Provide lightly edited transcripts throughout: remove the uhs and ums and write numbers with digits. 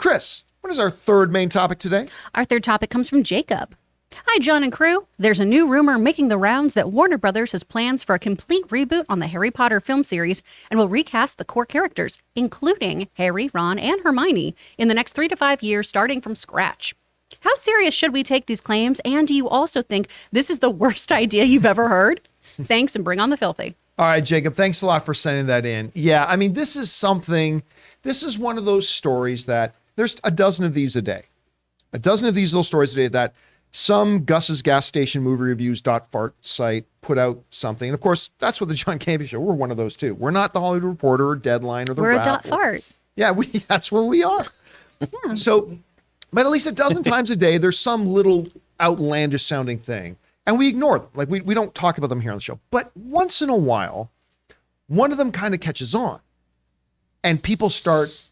Chris, what is our third main topic today? Our third topic comes from Jacob. Hi, John and crew. There's a new rumor making the rounds that Warner Brothers has plans for a complete reboot on the Harry Potter film series and will recast the core characters, including Harry, Ron, and Hermione, in the next 3 to 5 years, starting from scratch. How serious should we take these claims? And do you also think this is the worst idea you've ever heard? Thanks, and bring on the filthy. All right, Jacob, thanks a lot for sending that in. Yeah, I mean, this is one of those stories that there's a dozen of these a day. A dozen of these little stories a day that some Gus's gas station movie reviews.fart site put out something. And of course, that's what the John Campea Show, we're one of those too. We're not the Hollywood Reporter or Deadline or the We're Wrap. a .fart. Yeah, that's what we are. Yeah. So, but at least a dozen times a day, there's some little outlandish sounding thing. And we ignore them. Like we don't talk about them here on the show. But once in a while, one of them kind of catches on. And people start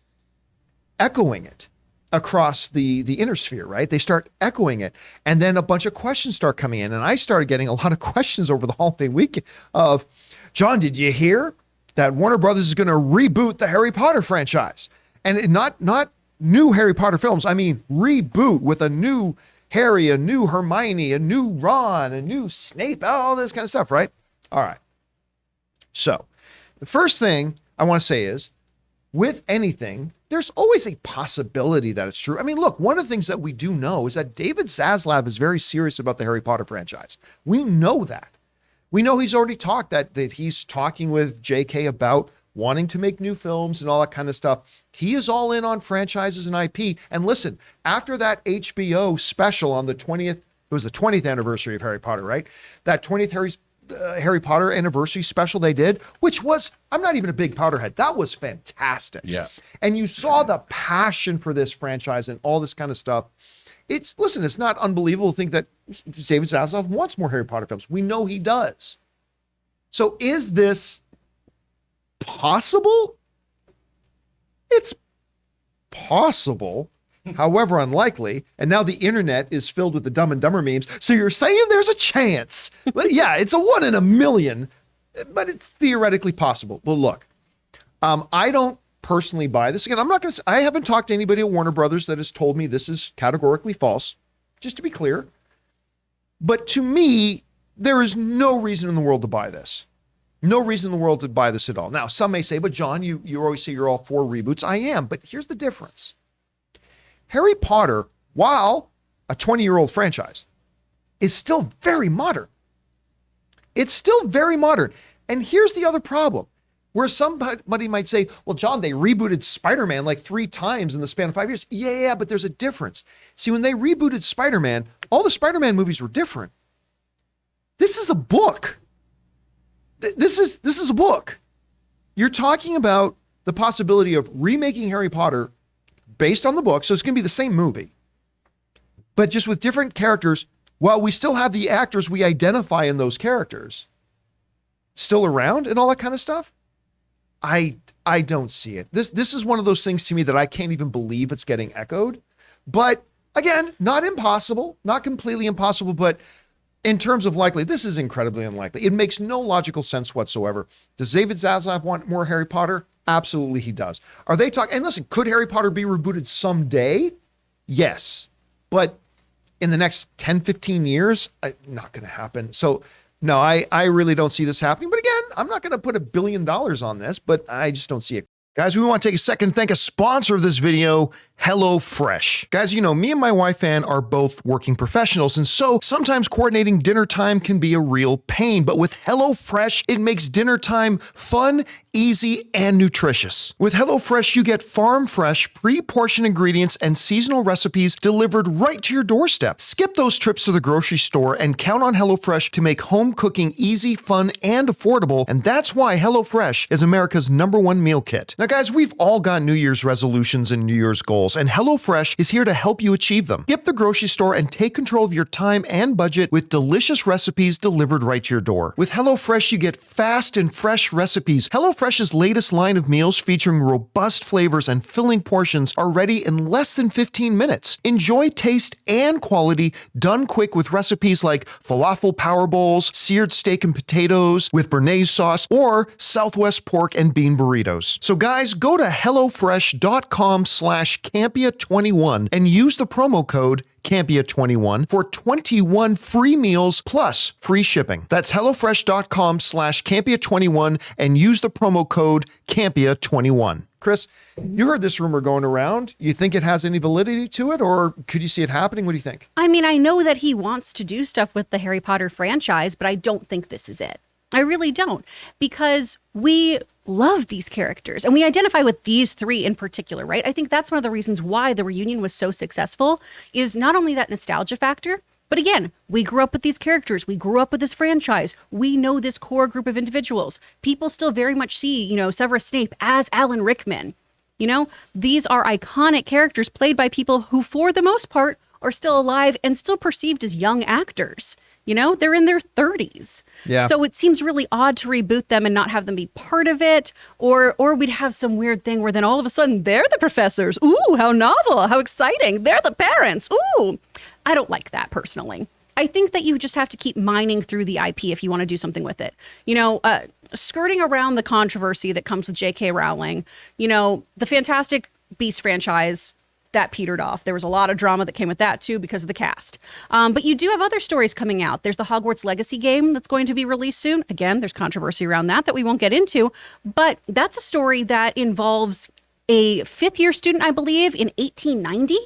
echoing it across the inner sphere, right? They start echoing it. And then a bunch of questions start coming in. And I started getting a lot of questions over the holiday week of, John, did you hear that Warner Brothers is going to reboot the Harry Potter franchise? And not new Harry Potter films. I mean, reboot with a new Harry, a new Hermione, a new Ron, a new Snape, all this kind of stuff, right? All right. So the first thing I want to say is, with anything, there's always a possibility that it's true. I mean, look, one of the things that we do know is that David Zaslav is very serious about the Harry Potter franchise. We know that. We know he's already talked that he's talking with JK about wanting to make new films and all that kind of stuff. He is all in on franchises and IP. And listen, after that HBO special on the 20th, it was the 20th anniversary of Harry Potter, right? That 20th Harry Potter anniversary special they did, which was, I'm not even a big Potterhead. That was fantastic. Yeah. And you saw the passion for this franchise and all this kind of stuff. It's not unbelievable to think that David Zaslav wants more Harry Potter films. We know he does. So is this possible? It's possible. However unlikely, and now the internet is filled with the Dumb and Dumber memes, so you're saying there's a chance. But yeah, it's a 1 in a million, but it's theoretically possible. Well, look, I don't personally buy this. Again, I haven't talked to anybody at Warner Brothers that has told me this is categorically false, just to be clear. But to me, there is no reason in the world to buy this. No reason in the world to buy this at all. Now, some may say, but John, you always say you're all for reboots. I am, but here's the difference. Harry Potter, while a 20-year-old franchise, is still very modern. It's still very modern. And here's the other problem, where somebody might say, well, John, they rebooted Spider-Man like 3 times in the span of 5 years. Yeah, but there's a difference. See, when they rebooted Spider-Man, all the Spider-Man movies were different. This is a book. This is a book. You're talking about the possibility of remaking Harry Potter based on the book, so it's going to be the same movie, but just with different characters, while we still have the actors we identify in those characters still around and all that kind of stuff. I don't see it. This is one of those things to me that I can't even believe it's getting echoed. But again, not impossible, not completely impossible, but in terms of likely, this is incredibly unlikely. It makes no logical sense whatsoever. Does David Zaslav want more Harry Potter? Absolutely he does. Are they talking? And listen, could Harry Potter be rebooted someday? Yes. But in the next 10, 15 years, not going to happen. So no, I really don't see this happening. But again, I'm not going to put $1 billion on this, but I just don't see it. Guys, we want to take a second to thank a sponsor of this video, HelloFresh. Guys, you know, me and my wife Ann are both working professionals, and so sometimes coordinating dinner time can be a real pain. But with HelloFresh, it makes dinner time fun, easy, and nutritious. With HelloFresh, you get farm-fresh, pre-portioned ingredients and seasonal recipes delivered right to your doorstep. Skip those trips to the grocery store and count on HelloFresh to make home cooking easy, fun, and affordable. And that's why HelloFresh is America's #1 meal kit. Now, guys, we've all got New Year's resolutions and New Year's goals, and HelloFresh is here to help you achieve them. Skip the grocery store and take control of your time and budget with delicious recipes delivered right to your door. With HelloFresh, you get fast and fresh recipes. HelloFresh HelloFresh's latest line of meals featuring robust flavors and filling portions are ready in less than 15 minutes. Enjoy taste and quality done quick with recipes like falafel power bowls, seared steak and potatoes with béarnaise sauce, or Southwest pork and bean burritos. So guys, go to HelloFresh.com/Campea21 and use the promo code Campea21 for 21 free meals plus free shipping. That's HelloFresh.com/Campea21 and use the promo code Campea21. Chris, you heard this rumor going around. You think it has any validity to it, or could you see it happening? What do you think? I mean, I know that he wants to do stuff with the Harry Potter franchise, but I don't think this is it. I really don't, because we love these characters and we identify with these three in particular, right? I think that's one of the reasons why the reunion was so successful, is not only that nostalgia factor, but again, we grew up with these characters. We grew up with this franchise. We know this core group of individuals. People still very much see, Severus Snape as Alan Rickman. These are iconic characters played by people who, for the most part, are still alive and still perceived as young actors. They're in their 30s. Yeah. So it seems really odd to reboot them and not have them be part of it. Or we'd have some weird thing where then all of a sudden they're the professors. Ooh, how novel, how exciting. They're the parents. Ooh, I don't like that personally. I think that you just have to keep mining through the IP if you want to do something with it. Skirting around the controversy that comes with J.K. Rowling, the Fantastic Beasts franchise, that petered off. There was a lot of drama that came with that too because of the cast. But you do have other stories coming out. There's the Hogwarts Legacy game that's going to be released soon. Again, there's controversy around that we won't get into. But that's a story that involves a fifth-year student, I believe, in 1890.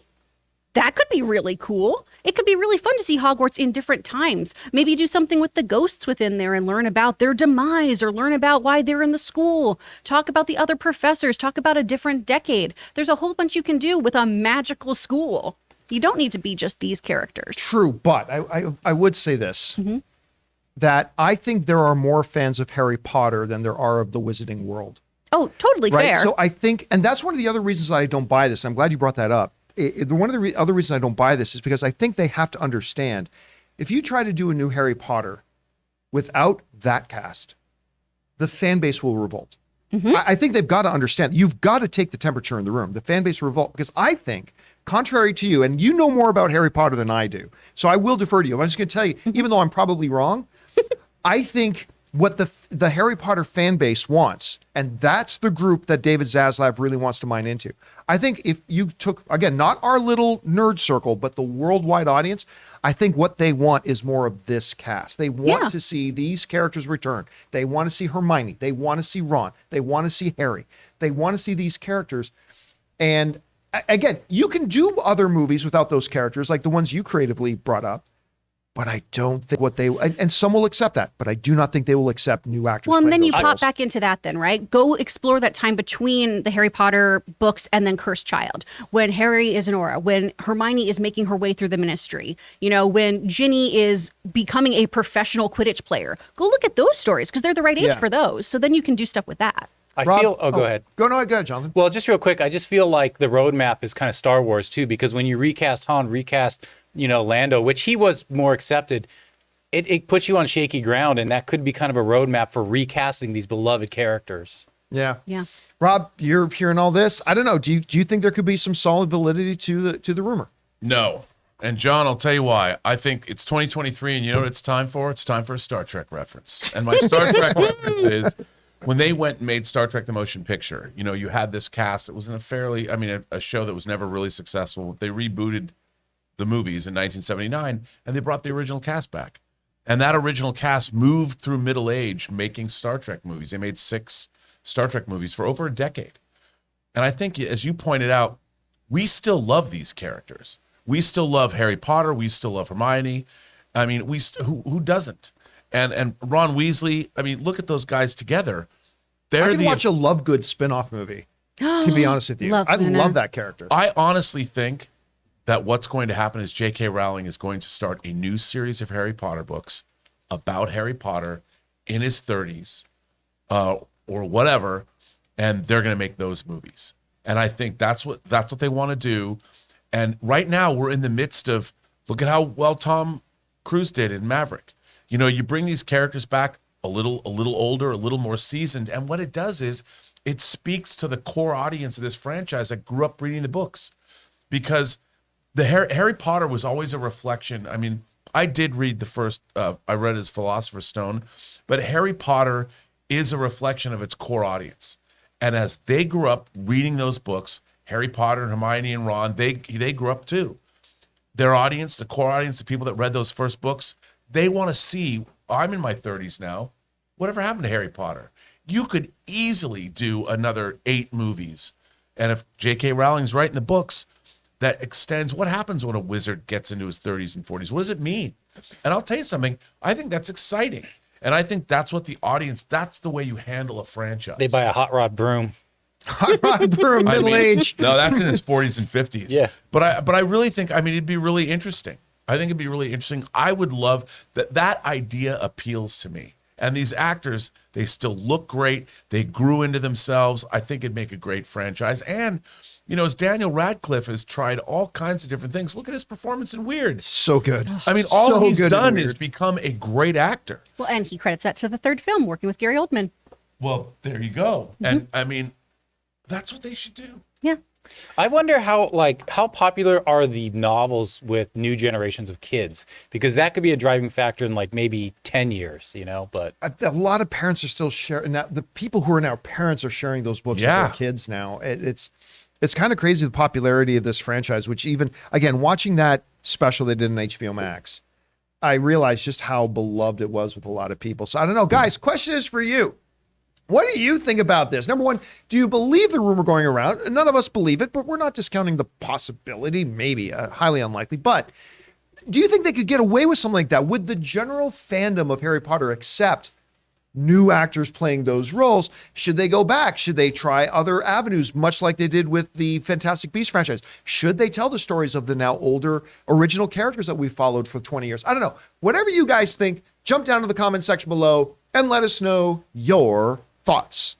That could be really cool. It could be really fun to see Hogwarts in different times. Maybe do something with the ghosts within there and learn about their demise or learn about why they're in the school. Talk about the other professors. Talk about a different decade. There's a whole bunch you can do with a magical school. You don't need to be just these characters. True, but I would say this, that I think there are more fans of Harry Potter than there are of the Wizarding World. Oh, totally Right? fair. So I think, and that's one of the other reasons I don't buy this. I'm glad you brought that up. One of the other reasons I don't buy this is because I think they have to understand, if you try to do a new Harry Potter without that cast, the fan base will revolt. I think they've got to understand. You've got to take the temperature in the room. The fan base will revolt, because I think, contrary to you, and you know more about Harry Potter than I do, so I will defer to you. I'm just going to tell you, even though I'm probably wrong, I think what the Harry Potter fan base wants, and that's the group that David Zaslav really wants to mine into. I think if you took, again, not our little nerd circle, but the worldwide audience, I think what they want is more of this cast. They want to see these characters return. They want to see Hermione. They want to see Ron. They want to see Harry. They want to see these characters. And again, you can do other movies without those characters, like the ones you creatively brought up. But I don't think and some will accept that, but I do not think they will accept new actors. Well, and then you those pop roles. back into that then, right? Go explore that time between the Harry Potter books and then Cursed Child, when Harry is an Auror, when Hermione is making her way through the Ministry, when Ginny is becoming a professional Quidditch player. Go look at those stories, because they're the right age for those. So then you can do stuff with that. Rob, go ahead. Go ahead, Jonathan. Well, just real quick, I just feel like the roadmap is kind of Star Wars too, because when you recast Han, Lando, which he was more accepted, it puts you on shaky ground, and that could be kind of a roadmap for recasting these beloved characters. Yeah. Rob, you're hearing all this. I don't know. Do you think there could be some solid validity to the rumor? No. And John, I'll tell you why. I think it's 2023, and you know what it's time for? It's time for a Star Trek reference. And my Star Trek reference is when they went and made Star Trek the Motion Picture. You had this cast. It was in a show that was never really successful. They rebooted the movies in 1979, and they brought the original cast back. And that original cast moved through middle age making Star Trek movies. They made 6 Star Trek movies for over a decade. And I think, as you pointed out, we still love these characters. We still love Harry Potter. We still love Hermione. I mean, who doesn't? And Ron Weasley. I mean, look at those guys together. I can watch a Lovegood spin-off movie, to be honest with you. I love that character. I honestly think that what's going to happen is J.K. Rowling is going to start a new series of Harry Potter books about Harry Potter in his 30s or whatever, and they're going to make those movies. And I think that's what they want to do. And right now we're in the midst of, look at how well Tom Cruise did in Maverick. You bring these characters back. a little older, a little more seasoned. And what it does is it speaks to the core audience of this franchise that grew up reading the books, because the Harry Potter was always a reflection. I mean, I did read the first, I read his Philosopher's Stone, but Harry Potter is a reflection of its core audience. And as they grew up reading those books, Harry Potter and Hermione and Ron, they grew up too. Their audience, the core audience, the people that read those first books, they want to see, I'm in my 30s now, whatever happened to Harry Potter? You could easily do another 8 movies. And if J.K. Rowling's writing the books, that extends, what happens when a wizard gets into his 30s and 40s? What does it mean? And I'll tell you something, I think that's exciting. And I think that's what the audience, that's the way you handle a franchise. They buy a hot rod broom. Hot rod broom, middle age. No, that's in his 40s and 50s. Yeah. But I really think, I mean, it'd be really interesting. I think it'd be really interesting. I would love that idea appeals to me. And these actors, they still look great. They grew into themselves. I think it'd make a great franchise. And, you know, as Daniel Radcliffe has tried all kinds of different things, look at his performance in Weird. So good. I mean, all So he's good in done Weird. is become a great actor. Well, and he credits that to the third film, working with Gary Oldman. Well, there you go. And I mean, that's what they should do. Yeah. I wonder how popular are the novels with new generations of kids, because that could be a driving factor in like maybe 10 years, you know, but A lot of parents are still sharing. Now, the people who are now parents are sharing those books with Yeah. their kids now. It's kind of crazy, the popularity of this franchise, which even, again, watching that special they did on HBO Max, I realized just how beloved it was with a lot of people. So I don't know. Guys, question is for you. What do you think about this? Number one, do you believe the rumor going around? None of us believe it, but we're not discounting the possibility, maybe highly unlikely. But do you think they could get away with something like that? Would the general fandom of Harry Potter accept new actors playing those roles? Should they go back? Should they try other avenues, much like they did with the Fantastic Beasts franchise? Should they tell the stories of the now older original characters that we followed for 20 years? I don't know. Whatever you guys think, jump down to the comment section below and let us know your thoughts.